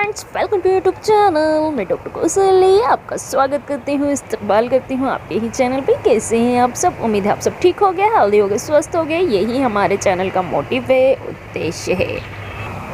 Friends, welcome to YouTube channel. मैं doctor Kaushali आपका स्वागत करती हूँ, इस्तकबाल करती हूँ आपके ही चैनल पे। कैसे हैं आप सब? उम्मीद है आप सब ठीक हो गए, हेल्दी हो गए, स्वस्थ हो गए। यही हमारे चैनल का मोटिव है, उद्देश्य है।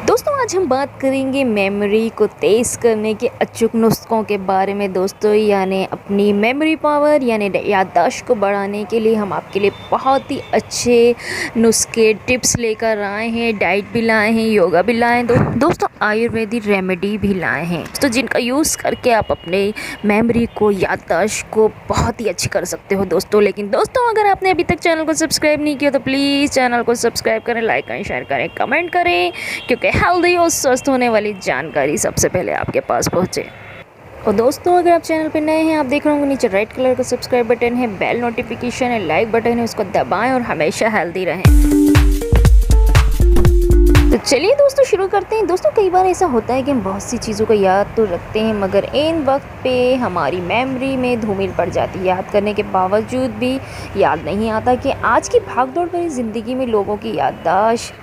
दोस्तों आज हम बात करेंगे मेमोरी को तेज़ करने के अचूक नुस्खों के बारे में दोस्तों, यानी अपनी मेमोरी पावर यानी याददाश्त को बढ़ाने के लिए हम आपके लिए बहुत ही अच्छे नुस्खे टिप्स लेकर आए हैं। डाइट भी लाए हैं, योगा भी लाए हैं, दोस्तों आयुर्वेदिक रेमेडी भी लाए हैं तो जिनका यूज़ करके आप अपने मेमोरी को, याददाश्त को बहुत ही अच्छी कर सकते हो दोस्तों। लेकिन दोस्तों अगर आपने अभी तक चैनल को सब्सक्राइब नहीं किया तो प्लीज़ चैनल को सब्सक्राइब करें, लाइक करें, शेयर करें, कमेंट करें, क्योंकि हेल्दी और स्वस्थ होने वाली जानकारी सबसे पहले आपके पास पहुंचे। और दोस्तों अगर आप चैनल पर नए हैं, आप देख रहे होंगे नीचे रेड कलर का सब्सक्राइब बटन है, बेल नोटिफिकेशन है, लाइक बटन है, उसको दबाएं और हमेशा हेल्दी रहें। तो चलिए दोस्तों शुरू करते हैं। दोस्तों कई बार ऐसा होता है कि हम बहुत सी चीज़ों को याद तो रखते हैं, मगर इन वक्त पे हमारी मेमोरी में धूमिल पड़ जाती है। याद करने के बावजूद भी याद नहीं आता कि आज की भागदौड़ भरी ज़िंदगी में लोगों की याददाश्त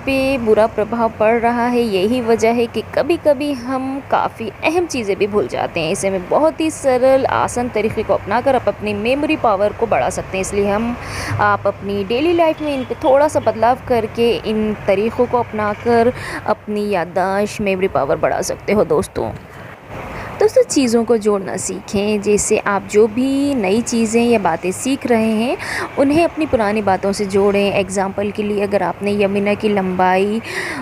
पे बुरा प्रभाव पड़ रहा है। यही वजह है कि कभी कभी हम काफ़ी अहम चीज़ें भी भूल जाते हैं। ऐसे में बहुत ही सरल आसान तरीके को अपनाकर आप अपनी मेमोरी पावर को बढ़ा सकते हैं। इसलिए आप अपनी डेली लाइफ में इन पे थोड़ा सा बदलाव करके इन तरीक़ों को अपनाकर अपनी याददाश्त, मेमोरी पावर बढ़ा सकते हो दोस्तों। चीज़ों को जोड़ना सीखें। जैसे आप जो भी नई चीज़ें या बातें सीख रहे हैं उन्हें अपनी पुरानी बातों से जोड़ें। एग्ज़ाम्पल के लिए अगर आपने यमुना की लंबाई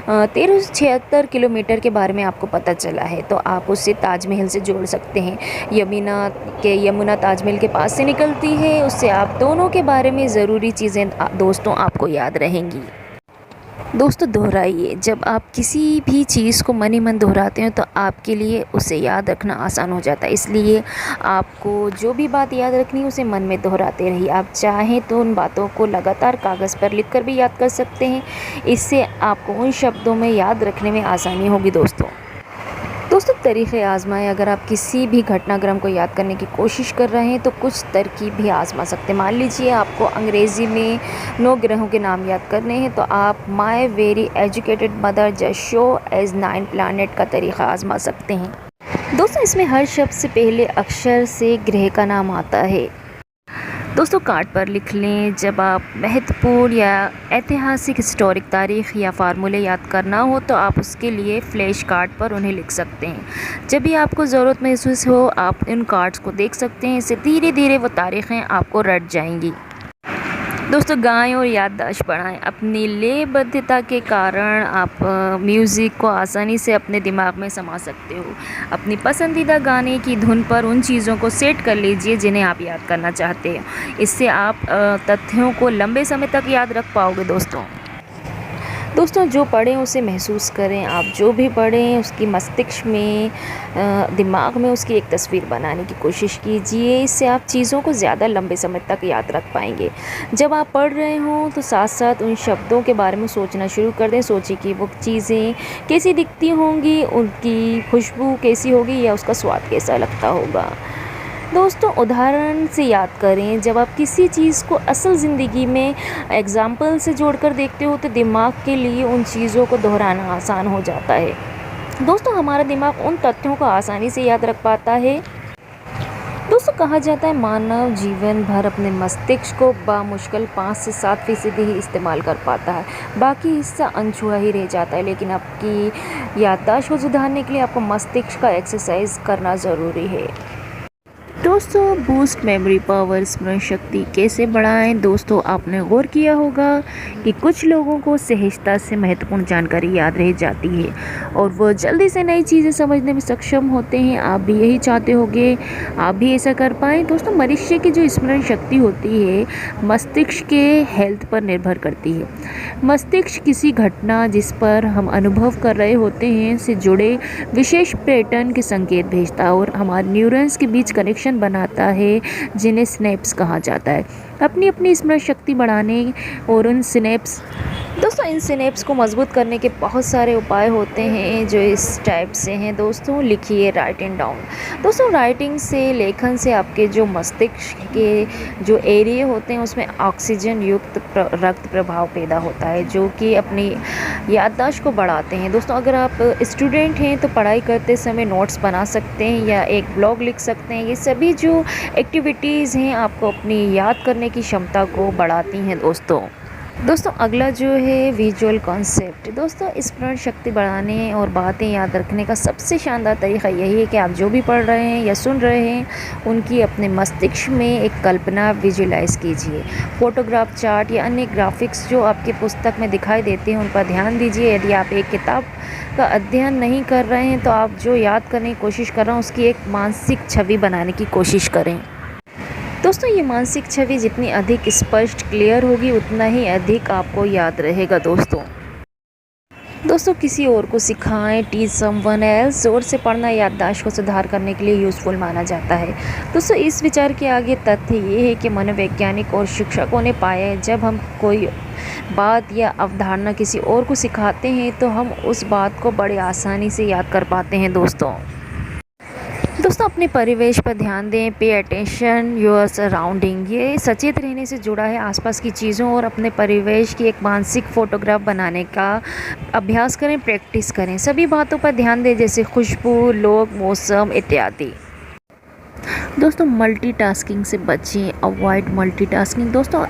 1376 किलोमीटर के बारे में आपको पता चला है तो आप उससे ताजमहल से जोड़ सकते हैं। यमुना ताजमहल के पास से निकलती है, उससे आप दोनों के बारे में ज़रूरी चीज़ें दोस्तों आपको याद रहेंगी। दोस्तों दोहराइए। जब आप किसी भी चीज़ को मन ही मन दोहराते हैं तो आपके लिए उसे याद रखना आसान हो जाता है। इसलिए आपको जो भी बात याद रखनी है उसे मन में दोहराते रहिए। आप चाहें तो उन बातों को लगातार कागज़ पर लिखकर भी याद कर सकते हैं। इससे आपको उन शब्दों में याद रखने में आसानी होगी दोस्तों तरीक़े आज़माएं। अगर आप किसी भी घटनाक्रम को याद करने की कोशिश कर रहे हैं तो कुछ तरकीब भी आज़मा सकते हैं। मान लीजिए आपको अंग्रेज़ी में 9 ग्रहों के नाम याद करने हैं तो आप my very educated mother just show us 9 planet का तरीक़ा आज़मा सकते हैं। दोस्तों इसमें हर शब्द से पहले अक्षर से ग्रह का नाम आता है। दोस्तों कार्ड पर लिख लें। जब आप महत्वपूर्ण या ऐतिहासिक हिस्टोरिक तारीख़ या फार्मूले याद करना हो तो आप उसके लिए फ्लैश कार्ड पर उन्हें लिख सकते हैं। जब भी आपको ज़रूरत महसूस हो आप इन कार्ड्स को देख सकते हैं। इससे धीरे धीरे वो तारीख़ें आपको रट जाएंगी। दोस्तों गाएं और याददाश्त बढ़ाएं। अपनी लयबद्धता के कारण आप म्यूज़िक को आसानी से अपने दिमाग में समा सकते हो। अपनी पसंदीदा गाने की धुन पर उन चीज़ों को सेट कर लीजिए जिन्हें आप याद करना चाहते हैं। इससे आप तथ्यों को लंबे समय तक याद रख पाओगे दोस्तों जो पढ़ें उसे महसूस करें। आप जो भी पढ़ें उसकी मस्तिष्क में, दिमाग में उसकी एक तस्वीर बनाने की कोशिश कीजिए। इससे आप चीज़ों को ज़्यादा लंबे समय तक याद रख पाएंगे। जब आप पढ़ रहे हों तो साथ साथ उन शब्दों के बारे में सोचना शुरू कर दें। सोचिए कि वो चीज़ें कैसी दिखती होंगी, उनकी खुशबू कैसी होगी या उसका स्वाद कैसा लगता होगा। दोस्तों उदाहरण से याद करें। जब आप किसी चीज़ को असल ज़िंदगी में एग्ज़ाम्पल से जोड़कर देखते हो तो दिमाग के लिए उन चीज़ों को दोहराना आसान हो जाता है। दोस्तों हमारा दिमाग उन तथ्यों को आसानी से याद रख पाता है। दोस्तों कहा जाता है मानव जीवन भर अपने मस्तिष्क को बामुश्किल 5 से 7% ही इस्तेमाल कर पाता है। बाकी हिस्सा अनछुआ ही रह जाता है। लेकिन आपकी याददाश्त को सुधारने के लिए आपको मस्तिष्क का एक्सरसाइज करना ज़रूरी है। दोस्तों बूस्ट मेमोरी पावर, स्मरण शक्ति कैसे बढ़ाएं। दोस्तों आपने गौर किया होगा कि कुछ लोगों को सहजता से महत्वपूर्ण जानकारी याद रह जाती है और वो जल्दी से नई चीज़ें समझने में सक्षम होते हैं। आप भी यही चाहते होंगे आप भी ऐसा कर पाएँ। दोस्तों मनुष्य की जो स्मरण शक्ति होती है मस्तिष्क के हेल्थ पर निर्भर करती है। मस्तिष्क किसी घटना जिस पर हम अनुभव कर रहे होते हैं से जुड़े विशेष पैटर्न के संकेत भेजता है और हमारे न्यूरॉन्स के बीच कनेक्शन बनाता है जिन्हें सिनेप्स कहा जाता है। अपनी अपनी स्मरण शक्ति बढ़ाने और उन सिनेप्स दोस्तों इन सिनेप्स को मजबूत करने के बहुत सारे उपाय होते हैं जो इस टाइप से हैं। दोस्तों लिखिए, राइटिंग डाउन। दोस्तों राइटिंग से, लेखन से आपके जो मस्तिष्क के जो एरिया होते हैं उसमें ऑक्सीजन युक्त रक्त प्रभाव पैदा होता है जो कि अपनी याददाश्त को बढ़ाते हैं। दोस्तों अगर आप स्टूडेंट हैं तो पढ़ाई करते समय नोट्स बना सकते हैं या एक ब्लॉग लिख सकते हैं। ये सभी जो एक्टिविटीज़ हैं आपको अपनी याद करने की क्षमता को बढ़ाती हैं दोस्तों अगला जो है विजुअल कॉन्सेप्ट। दोस्तों स्मरण शक्ति बढ़ाने और बातें याद रखने का सबसे शानदार तरीका यही है कि आप जो भी पढ़ रहे हैं या सुन रहे हैं उनकी अपने मस्तिष्क में एक कल्पना विजुलाइज कीजिए। फोटोग्राफ, चार्ट या अन्य ग्राफिक्स जो आपके पुस्तक में दिखाई देते हैं उन पर ध्यान दीजिए। यदि आप एक किताब का अध्ययन नहीं कर रहे हैं तो आप जो याद करने की कोशिश कर रहे हैं उसकी एक मानसिक छवि बनाने की कोशिश करें। दोस्तों ये मानसिक छवि जितनी अधिक स्पष्ट, क्लियर होगी उतना ही अधिक आपको याद रहेगा दोस्तों किसी और को सिखाएं, टीच समवन एल्स। जोर से पढ़ना याददाश्त को सुधार करने के लिए यूज़फुल माना जाता है। दोस्तों इस विचार के आगे तथ्य ये है कि मनोवैज्ञानिक और शिक्षकों ने पाया है जब हम कोई बात या अवधारणा किसी और को सिखाते हैं तो हम उस बात को बड़े आसानी से याद कर पाते हैं दोस्तों अपने परिवेश पर ध्यान दें। Pay attention your surrounding. ये सचेत रहने से जुड़ा है। आसपास की चीज़ों और अपने परिवेश की एक मानसिक फ़ोटोग्राफ बनाने का अभ्यास करें, प्रैक्टिस करें। सभी बातों पर ध्यान दें जैसे खुशबू, लोग, मौसम इत्यादि। दोस्तों मल्टीटास्किंग से बचें, अवॉइड मल्टीटास्किंग। दोस्तों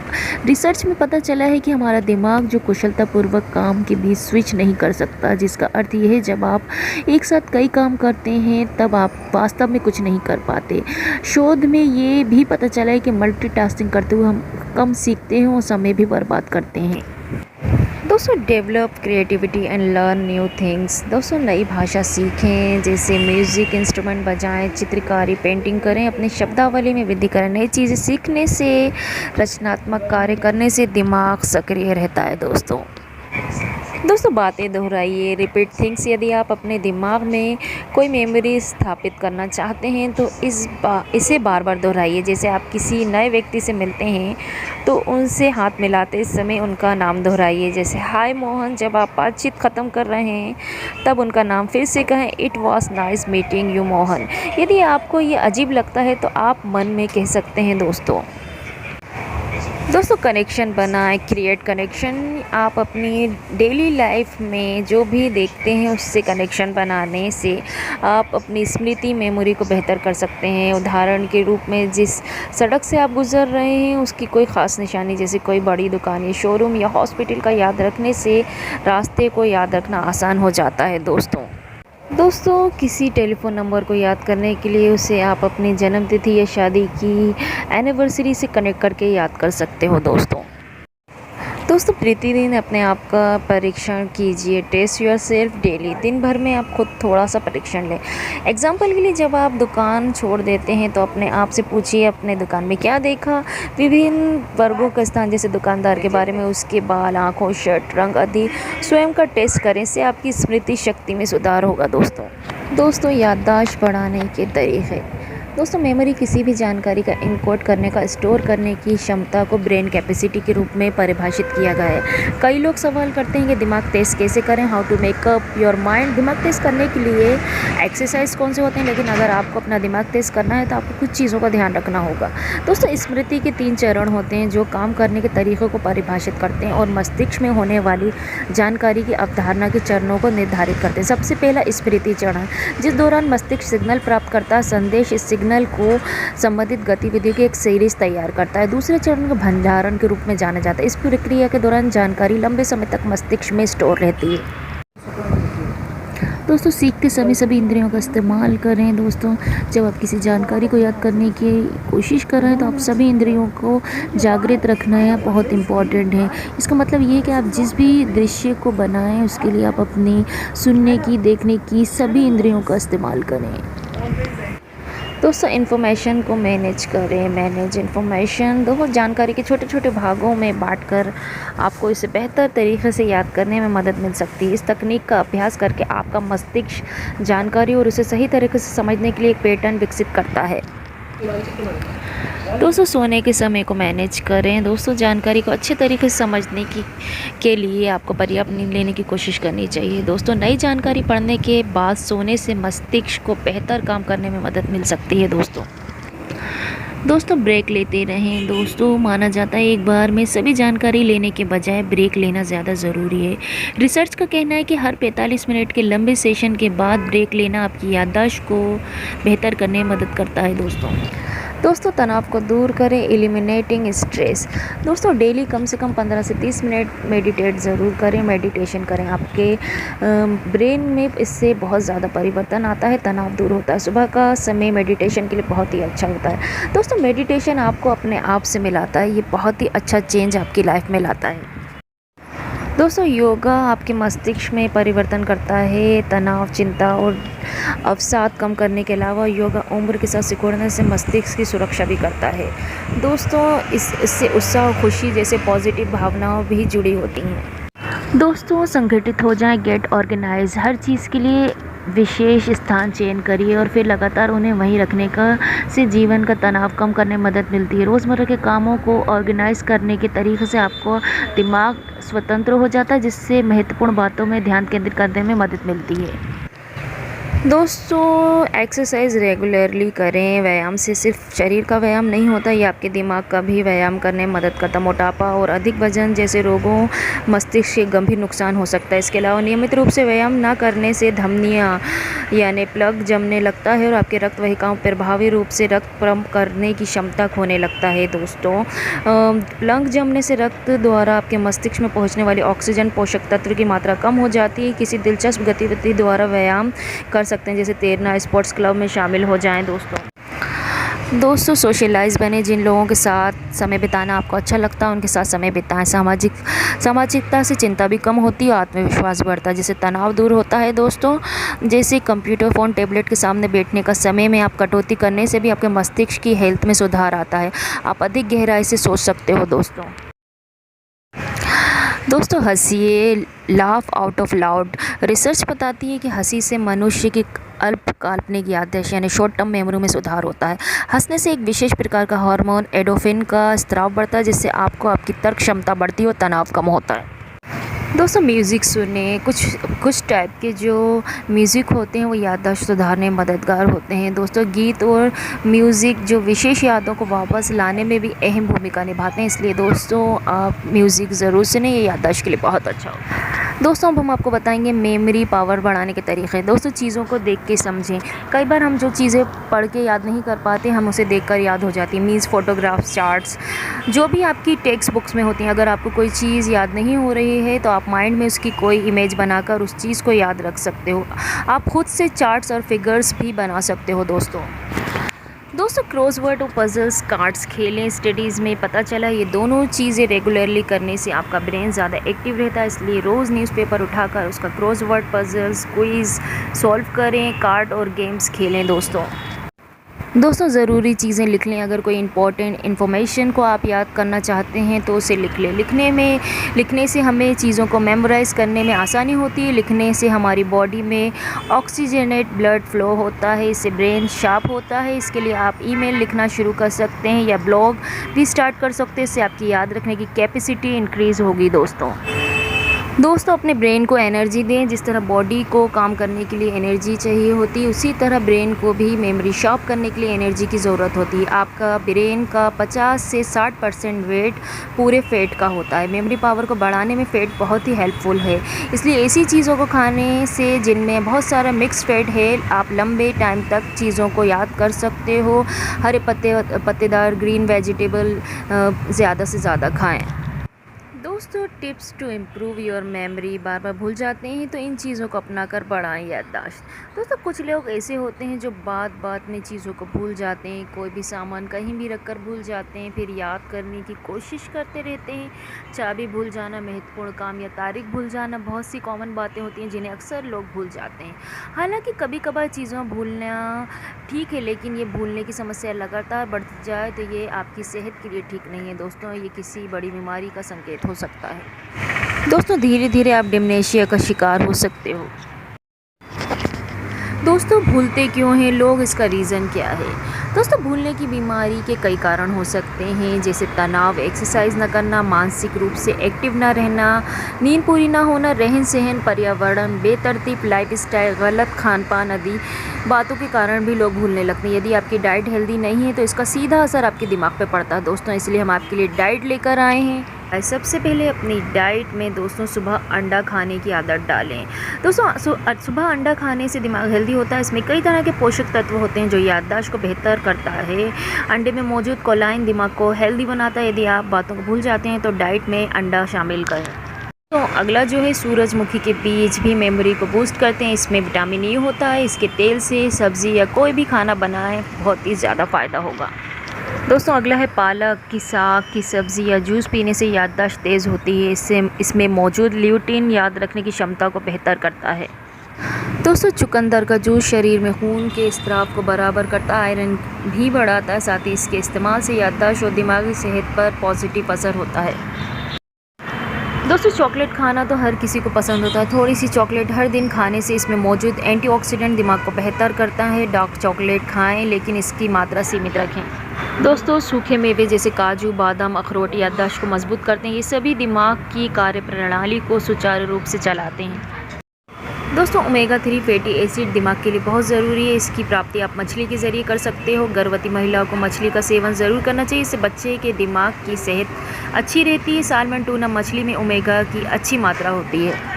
रिसर्च में पता चला है कि हमारा दिमाग जो कुशलतापूर्वक काम के बीच स्विच नहीं कर सकता, जिसका अर्थ यह है जब आप एक साथ कई काम करते हैं तब आप वास्तव में कुछ नहीं कर पाते। शोध में ये भी पता चला है कि मल्टीटास्किंग करते हुए हम कम सीखते हैं और समय भी बर्बाद करते हैं। दोस्तों develop creativity and learn new things. दोस्तों नई भाषा सीखें जैसे म्यूज़िक इंस्ट्रूमेंट बजाएं, चित्रकारी, पेंटिंग करें, अपने शब्दावली में वृद्धि करें। नई चीज़ें सीखने से, रचनात्मक कार्य करने से दिमाग सक्रिय रहता है दोस्तों बातें दोहराइए, रिपीट थिंग्स। यदि आप अपने दिमाग में कोई मेमोरी स्थापित करना चाहते हैं तो इसे बार बार दोहराइए। जैसे आप किसी नए व्यक्ति से मिलते हैं तो उनसे हाथ मिलाते समय उनका नाम दोहराइए। जैसे हाय मोहन। जब आप बातचीत ख़त्म कर रहे हैं तब उनका नाम फिर से कहें, it was nice meeting you Mohan. यदि आपको ये अजीब लगता है तो आप मन में कह सकते हैं दोस्तों कनेक्शन बनाएं, क्रिएट कनेक्शन। आप अपनी डेली लाइफ में जो भी देखते हैं उससे कनेक्शन बनाने से आप अपनी स्मृति, मेमोरी को बेहतर कर सकते हैं। उदाहरण के रूप में जिस सड़क से आप गुजर रहे हैं उसकी कोई ख़ास निशानी जैसे कोई बड़ी दुकान या शोरूम या हॉस्पिटल का याद रखने से रास्ते को याद रखना आसान हो जाता है दोस्तों किसी टेलीफ़ोन नंबर को याद करने के लिए उसे आप अपनी जन्मतिथि या शादी की एनिवर्सरी से कनेक्ट करके याद कर सकते हो दोस्तों प्रतिदिन अपने आप का परीक्षण कीजिए। Test yourself daily. दिन भर में आप खुद थोड़ा सा परीक्षण लें। एग्जाम्पल के लिए जब आप दुकान छोड़ देते हैं तो अपने आप से पूछिए अपने दुकान में क्या देखा। विभिन्न वर्गों का स्थान जैसे दुकानदार के बारे में, उसके बाल, आँखों, शर्ट, रंग आदि स्वयं का टेस्ट करें। इससे आपकी स्मृति शक्ति में सुधार होगा दोस्तों याददाश्त बढ़ाने के तरीक़े। दोस्तों मेमोरी किसी भी जानकारी का इनकोड करने का, स्टोर करने की क्षमता को ब्रेन कैपेसिटी के रूप में परिभाषित किया गया है। कई लोग सवाल करते हैं कि दिमाग तेज़ कैसे करें, how to make up your mind. दिमाग तेज़ करने के लिए एक्सरसाइज कौन से होते हैं, लेकिन अगर आपको अपना दिमाग तेज़ करना है तो आपको कुछ चीज़ों का ध्यान रखना होगा। दोस्तों स्मृति के 3 चरण होते हैं जो काम करने के तरीक़ों को परिभाषित करते हैं और मस्तिष्क में होने वाली जानकारी की अवधारणा के चरणों को निर्धारित करते हैं। सबसे पहला स्मृति चरण, जिस दौरान मस्तिष्क सिग्नल प्राप्त करता है, संदेश सिग्नल को संबंधित गतिविधियों की एक सीरीज तैयार करता है। दूसरे चरण को भंडारण के रूप में जाना जाता है। इस प्रक्रिया के दौरान जानकारी लंबे समय तक मस्तिष्क में स्टोर रहती है। दोस्तों सीखते समय सभी इंद्रियों का इस्तेमाल करें। दोस्तों जब आप किसी जानकारी को याद करने की कोशिश कर रहे हैं तो आप सभी इंद्रियों को जागृत रखना है, बहुत इम्पॉर्टेंट है। इसका मतलब ये है कि आप जिस भी दृश्य को बनाएं उसके लिए आप अपनी सुनने की, देखने की सभी इंद्रियों का इस्तेमाल करें। दोस्तों इन्फॉर्मेशन को मैनेज करें। Manage information. दोस्तों जानकारी के छोटे छोटे भागों में बांटकर आपको इसे बेहतर तरीके से याद करने में मदद मिल सकती है। इस तकनीक का अभ्यास करके आपका मस्तिष्क जानकारी और उसे सही तरीके से समझने के लिए एक पैटर्न विकसित करता है। दोस्तों सोने के समय को मैनेज करें। दोस्तों जानकारी को अच्छे तरीके से समझने की के लिए आपको पर्याप्त नींद लेने की कोशिश करनी चाहिए। दोस्तों नई जानकारी पढ़ने के बाद सोने से मस्तिष्क को बेहतर काम करने में मदद मिल सकती है। दोस्तों ब्रेक लेते रहें। दोस्तों माना जाता है एक बार में सभी जानकारी लेने के बजाय ब्रेक लेना ज़्यादा ज़रूरी है। रिसर्च का कहना है कि हर 45 मिनट के लंबे सेशन के बाद ब्रेक लेना आपकी याददाश्त को बेहतर करने में मदद करता है। दोस्तों तनाव को दूर करें, एलिमिनेटिंग स्ट्रेस। दोस्तों डेली कम से कम 15 से 30 मिनट मेडिटेट ज़रूर करें, मेडिटेशन करें। आपके ब्रेन में इससे बहुत ज़्यादा परिवर्तन आता है, तनाव दूर होता है। सुबह का समय मेडिटेशन के लिए बहुत ही अच्छा होता है। दोस्तों मेडिटेशन आपको अपने आप से मिलाता है, ये बहुत ही अच्छा चेंज आपकी लाइफ में लाता है। दोस्तों योगा आपके मस्तिष्क में परिवर्तन करता है, तनाव, चिंता और अवसाद कम करने के अलावा योगा उम्र के साथ सिकुड़ने से मस्तिष्क की सुरक्षा भी करता है। दोस्तों इससे उत्साह और खुशी जैसे पॉजिटिव भावनाएं भी जुड़ी होती हैं। दोस्तों संगठित हो जाएं, गेट ऑर्गेनाइज। हर चीज़ के लिए विशेष स्थान चयन करिए और फिर लगातार उन्हें वहीं रखने का से जीवन का तनाव कम करने में मदद मिलती है। रोज़मर्रा के कामों को ऑर्गेनाइज करने के तरीके से आपको दिमाग स्वतंत्र हो जाता है, जिससे महत्वपूर्ण बातों में ध्यान केंद्रित करने में मदद मिलती है। दोस्तों एक्सरसाइज रेगुलरली करें। व्यायाम से सिर्फ शरीर का व्यायाम नहीं होता, ये आपके दिमाग का भी व्यायाम करने में मदद करता है। मोटापा और अधिक वजन जैसे रोगों, मस्तिष्क के गंभीर नुकसान हो सकता है। इसके अलावा नियमित रूप से व्यायाम ना करने से धमनियाँ यानी प्लग जमने लगता है और आपके रक्त वाहिकाओं पर प्रभावी रूप से रक्त पंप करने की क्षमता खोने लगता है। दोस्तों प्लग जमने से रक्त द्वारा आपके मस्तिष्क में पहुँचने वाली ऑक्सीजन पोषक तत्व की मात्रा कम हो जाती है। किसी दिलचस्प गतिविधि द्वारा व्यायाम कर सकते हैं, जैसे तैरना, स्पोर्ट्स क्लब में शामिल हो जाएं। दोस्तों सोशलाइज बने। जिन लोगों के साथ समय बिताना आपको अच्छा लगता है उनके साथ समय बिताएं। सामाजिकता से चिंता भी कम होती है, आत्मविश्वास बढ़ता है, जिससे तनाव दूर होता है। दोस्तों जैसे कंप्यूटर, फ़ोन, टैबलेट के सामने बैठने का समय में आप कटौती करने से भी आपके मस्तिष्क की हेल्थ में सुधार आता है। आप अधिक गहराई से सोच सकते हो। दोस्तों हंसिए, laugh out of loud. Research बताती है कि हंसी से मनुष्य की अल्प काल्पनिक याददाश्त यानी शॉर्ट टर्म मेमोरी में सुधार होता है। हंसने से एक विशेष प्रकार का हार्मोन एंडोर्फिन का स्राव बढ़ता है, जिससे आपकी तर्क क्षमता बढ़ती है और तनाव कम होता है। दोस्तों म्यूज़िक सुने। कुछ टाइप के जो म्यूज़िक होते हैं वो याददाश्त सुधारने में मददगार होते हैं। दोस्तों गीत और म्यूज़िक जो विशेष यादों को वापस लाने में भी अहम भूमिका निभाते हैं, इसलिए दोस्तों आप म्यूज़िक ज़रूर सुने, ये याददाश्त के लिए बहुत अच्छा होता है। दोस्तों अब हम आपको बताएंगे मेमोरी पावर बढ़ाने के तरीके। दोस्तों चीज़ों को देख के समझें। कई बार हम जो चीज़ें पढ़ के याद नहीं कर पाते, हम उसे देखकर याद हो जाती है। मीन्स फोटोग्राफ्स, चार्ट्स, जो भी आपकी टेक्स्ट बुक्स में होती हैं। अगर आपको कोई चीज़ याद नहीं हो रही है तो आप माइंड में उसकी कोई इमेज बनाकर उस चीज़ को याद रख सकते हो। आप खुद से चार्ट्स और फिगर्स भी बना सकते हो। दोस्तों क्रॉसवर्ड और पजल्स कार्ड्स खेलें। स्टडीज़ में पता चला ये दोनों चीज़ें रेगुलरली करने से आपका ब्रेन ज़्यादा एक्टिव रहता है, इसलिए रोज़ न्यूज़पेपर उठाकर उसका क्रॉसवर्ड, पजल्स, क्विज़ सॉल्व करें। कार्ड और गेम्स खेलें। दोस्तों ज़रूरी चीज़ें लिख लें। अगर कोई इंपॉर्टेंट इन्फॉर्मेशन को आप याद करना चाहते हैं तो उसे लिख लें। लिखने से हमें चीज़ों को मेमोराइज़ करने में आसानी होती है। लिखने से हमारी बॉडी में ऑक्सीजनेट ब्लड फ्लो होता है, इससे ब्रेन शार्प होता है। इसके लिए आप ईमेल लिखना शुरू कर सकते हैं या ब्लॉग भी स्टार्ट कर सकते हैं, इससे आपकी याद रखने की कैपेसिटी इंक्रीज़ होगी। दोस्तों अपने ब्रेन को एनर्जी दें। जिस तरह बॉडी को काम करने के लिए एनर्जी चाहिए होती है, उसी तरह ब्रेन को भी मेमोरी शार्प करने के लिए एनर्जी की ज़रूरत होती है। आपका ब्रेन का 50 से 60% वेट पूरे फैट का होता है। मेमोरी पावर को बढ़ाने में फ़ैट बहुत ही हेल्पफुल है, इसलिए ऐसी चीज़ों को खाने से जिनमें बहुत सारा मिक्स फैट है, आप लंबे टाइम तक चीज़ों को याद कर सकते हो। हरे पत्तेदार ग्रीन वेजिटेबल ज़्यादा से ज़्यादा खाएँ। दोस्तों tips to improve your memory. बार बार भूल जाते हैं तो इन चीज़ों को अपना कर बढ़ाएं याददाश्त। दोस्तों कुछ लोग ऐसे होते हैं जो बात में चीज़ों को भूल जाते हैं। कोई भी सामान कहीं भी रख कर भूल जाते हैं, फिर याद करने की कोशिश करते रहते हैं। चाबी भूल जाना, महत्वपूर्ण काम या तारीख भूल जाना बहुत सी कॉमन बातें होती हैं जिन्हें अक्सर लोग भूल जाते हैं। हालांकि कभी कभार चीज़ों भूलना ठीक है, लेकिन ये भूलने की समस्या लगातार बढ़ती जाए तो ये आपकी सेहत के लिए ठीक नहीं है। दोस्तों ये किसी बड़ी बीमारी का संकेत हो सकता है। दोस्तों धीरे धीरे आप डिमेंशिया का शिकार हो सकते हो। दोस्तों भूलते क्यों हैं लोग, इसका रीज़न क्या है? दोस्तों भूलने की बीमारी के कई कारण हो सकते हैं, जैसे तनाव, एक्सरसाइज न करना, मानसिक रूप से एक्टिव ना रहना, नींद पूरी ना होना, रहन सहन, पर्यावरण, बेतरतीब लाइफस्टाइल, गलत खान पान आदि बातों के कारण भी लोग भूलने लगते हैं। यदि आपकी डाइट हेल्दी नहीं है तो इसका सीधा असर आपके दिमाग पे पड़ता है दोस्तों, इसलिए हम आपके लिए डाइट लेकर आए हैं। सबसे पहले अपनी डाइट में दोस्तों सुबह अंडा खाने की आदत डालें। दोस्तों सुबह अंडा खाने से दिमाग हेल्दी होता है। इसमें कई तरह के पोषक तत्व होते हैं जो याददाश्त को बेहतर करता है। अंडे में मौजूद कोलाइन दिमाग को हेल्दी बनाता है। यदि आप बातों को भूल जाते हैं तो डाइट में अंडा शामिल करें। तो अगला जो है सूरजमुखी के बीज भी मेमोरी को बूस्ट करते हैं। इसमें विटामिन ई होता है। इसके तेल से सब्ज़ी या कोई भी खाना बनाएं बहुत ही ज़्यादा फ़ायदा होगा। दोस्तों अगला है पालक की साग की सब्ज़ी या जूस पीने से याददाश्त तेज़ होती है। इसमें मौजूद ल्यूटिन याद रखने की क्षमता को बेहतर करता है। दोस्तों चुकंदर का जूस शरीर में खून के स्राव को बराबर करता है, आयरन भी बढ़ाता है। साथ ही इसके इस्तेमाल से याददाश्त और दिमागी सेहत पर पॉजिटिव असर होता है। दोस्तों चॉकलेट खाना तो हर किसी को पसंद होता है। थोड़ी सी चॉकलेट हर दिन खाने से इसमें मौजूद एंटीऑक्सीडेंट दिमाग को बेहतर करता है। डार्क चॉकलेट खाएं लेकिन इसकी मात्रा सीमित रखें। दोस्तों सूखे मेवे जैसे काजू, बादाम, अखरोट याददाश्त को मजबूत करते हैं। ये सभी दिमाग की कार्यप्रणाली को सुचारू रूप से चलाते हैं। दोस्तों ओमेगा 3 फैटी एसिड दिमाग के लिए बहुत ज़रूरी है। इसकी प्राप्ति आप मछली के ज़रिए कर सकते हो। गर्भवती महिलाओं को मछली का सेवन ज़रूर करना चाहिए। इससे बच्चे के दिमाग की सेहत अच्छी रहती है। सालमन, टूना मछली में ओमेगा की अच्छी मात्रा होती है।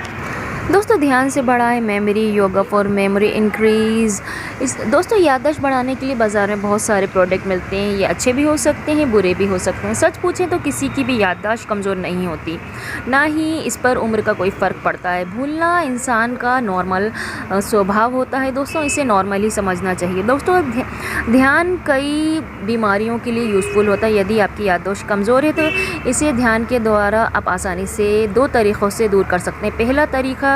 दोस्तों ध्यान से बढ़ाएं memory, yoga for memory increase. दोस्तों याददाश्त बढ़ाने के लिए बाज़ार में बहुत सारे प्रोडक्ट मिलते हैं। ये अच्छे भी हो सकते हैं, बुरे भी हो सकते हैं। सच पूछें तो किसी की भी याददाश्त कमज़ोर नहीं होती, ना ही इस पर उम्र का कोई फ़र्क पड़ता है। भूलना इंसान का नॉर्मल स्वभाव होता है दोस्तों, इसे नॉर्मली समझना चाहिए। दोस्तों ध्यान कई बीमारियों के लिए यूज़फुल होता है। यदि आपकी याददाश्त कमज़ोर है तो इसे ध्यान के द्वारा आप आसानी से 2 तरीक़ों से दूर कर सकते हैं। पहला तरीका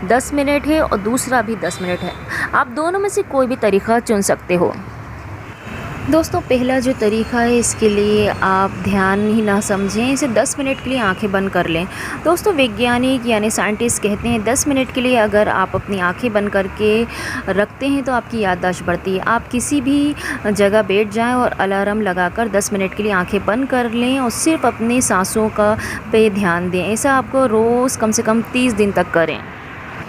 10 मिनट है और दूसरा भी 10 मिनट है। आप दोनों में से कोई भी तरीका चुन सकते हो। दोस्तों पहला जो तरीका है इसके लिए आप ध्यान ही ना समझें, इसे 10 मिनट के लिए आंखें बंद कर लें। दोस्तों वैज्ञानिक यानी साइंटिस्ट कहते हैं 10 मिनट के लिए अगर आप अपनी आंखें बंद करके रखते हैं तो आपकी याददाश्त बढ़ती है। आप किसी भी जगह बैठ जाएं और अलार्म लगाकर 10 मिनट के लिए आंखें बंद कर लें और सिर्फ अपनी सांसों का पे ध्यान दें। ऐसा आपको रोज़ कम से कम 30 दिन तक करें।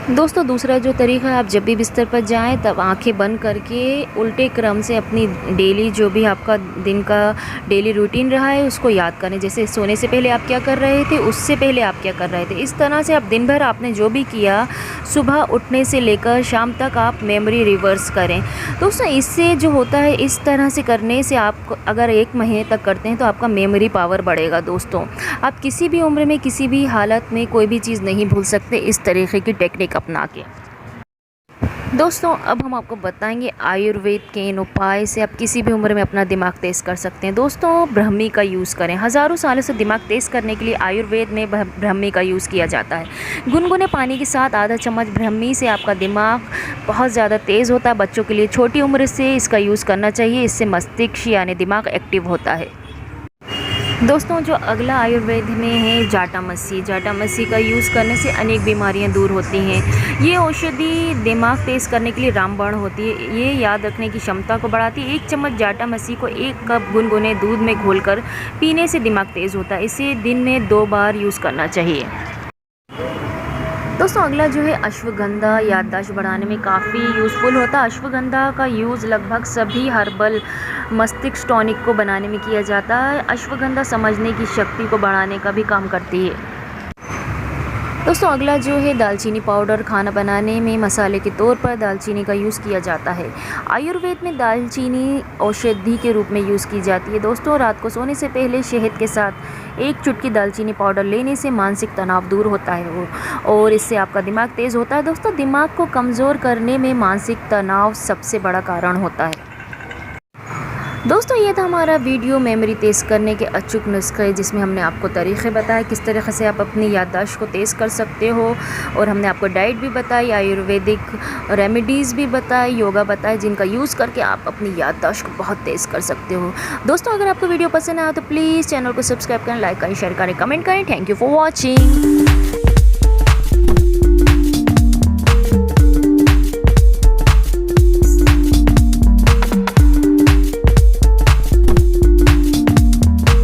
दोस्तों दूसरा जो तरीका है, आप जब भी बिस्तर पर जाएं तब आंखें बंद करके उल्टे क्रम से अपनी डेली जो भी आपका दिन का डेली रूटीन रहा है उसको याद करें। जैसे सोने से पहले आप क्या कर रहे थे, उससे पहले आप क्या कर रहे थे। इस तरह से आप दिन भर आपने जो भी किया सुबह उठने से लेकर शाम तक आप मेमोरी रिवर्स करें। दोस्तों इससे जो होता है, इस तरह से करने से आप अगर 1 महीने तक करते हैं तो आपका मेमोरी पावर बढ़ेगा। दोस्तों आप किसी भी उम्र में किसी भी हालत में कोई भी चीज़ नहीं भूल सकते इस तरीके की टेक्निक अपना के। दोस्तों अब हम आपको बताएंगे आयुर्वेद के इन उपाय से आप किसी भी उम्र में अपना दिमाग तेज़ कर सकते हैं। दोस्तों ब्राह्मी का यूज़ करें। हज़ारों सालों से दिमाग तेज़ करने के लिए आयुर्वेद में ब्राह्मी का यूज़ किया जाता है। गुनगुने पानी के साथ आधा चम्मच ब्राह्मी से आपका दिमाग बहुत ज़्यादा तेज़ होता है। बच्चों के लिए छोटी उम्र से इसका यूज़ करना चाहिए। इससे मस्तिष्क यानी दिमाग एक्टिव होता है। दोस्तों जो अगला आयुर्वेद में है जाटामसी का यूज़ करने से अनेक बीमारियां दूर होती हैं। ये औषधि दिमाग तेज़ करने के लिए रामबाण होती है। ये याद रखने की क्षमता को बढ़ाती है। 1 चम्मच जाटामसी को 1 कप गुनगुने दूध में घोलकर पीने से दिमाग तेज़ होता है। इसे दिन में 2 बार यूज़ करना चाहिए। दोस्तों अगला जो है अश्वगंधा याददाश्त बढ़ाने में काफ़ी यूज़फुल होता है। अश्वगंधा का यूज़ लगभग सभी हर्बल मस्तिष्क टॉनिक को बनाने में किया जाता है। अश्वगंधा समझने की शक्ति को बढ़ाने का भी काम करती है। दोस्तों अगला जो है दालचीनी पाउडर, खाना बनाने में मसाले के तौर पर दालचीनी का यूज़ किया जाता है। आयुर्वेद में दालचीनी औषधि के रूप में यूज़ की जाती है। दोस्तों रात को सोने से पहले शहद के साथ 1 चुटकी दालचीनी पाउडर लेने से मानसिक तनाव दूर होता है और इससे आपका दिमाग तेज़ होता है। दोस्तों दिमाग को कमज़ोर करने में मानसिक तनाव सबसे बड़ा कारण होता है। दोस्तों ये था हमारा वीडियो मेमोरी तेज़ करने के अचूक नुस्खे, जिसमें हमने आपको तरीक़े बताए किस तरीक़े से आप अपनी याददाश्त को तेज़ कर सकते हो और हमने आपको डाइट भी बताई, आयुर्वेदिक रेमेडीज़ भी बताई, योगा बताए, जिनका यूज़ करके आप अपनी याददाश्त को बहुत तेज़ कर सकते हो। दोस्तों अगर आपको वीडियो पसंद आया तो प्लीज़ चैनल को सब्सक्राइब करें, लाइक करें, शेयर करें, कमेंट करें। Thank you for watching.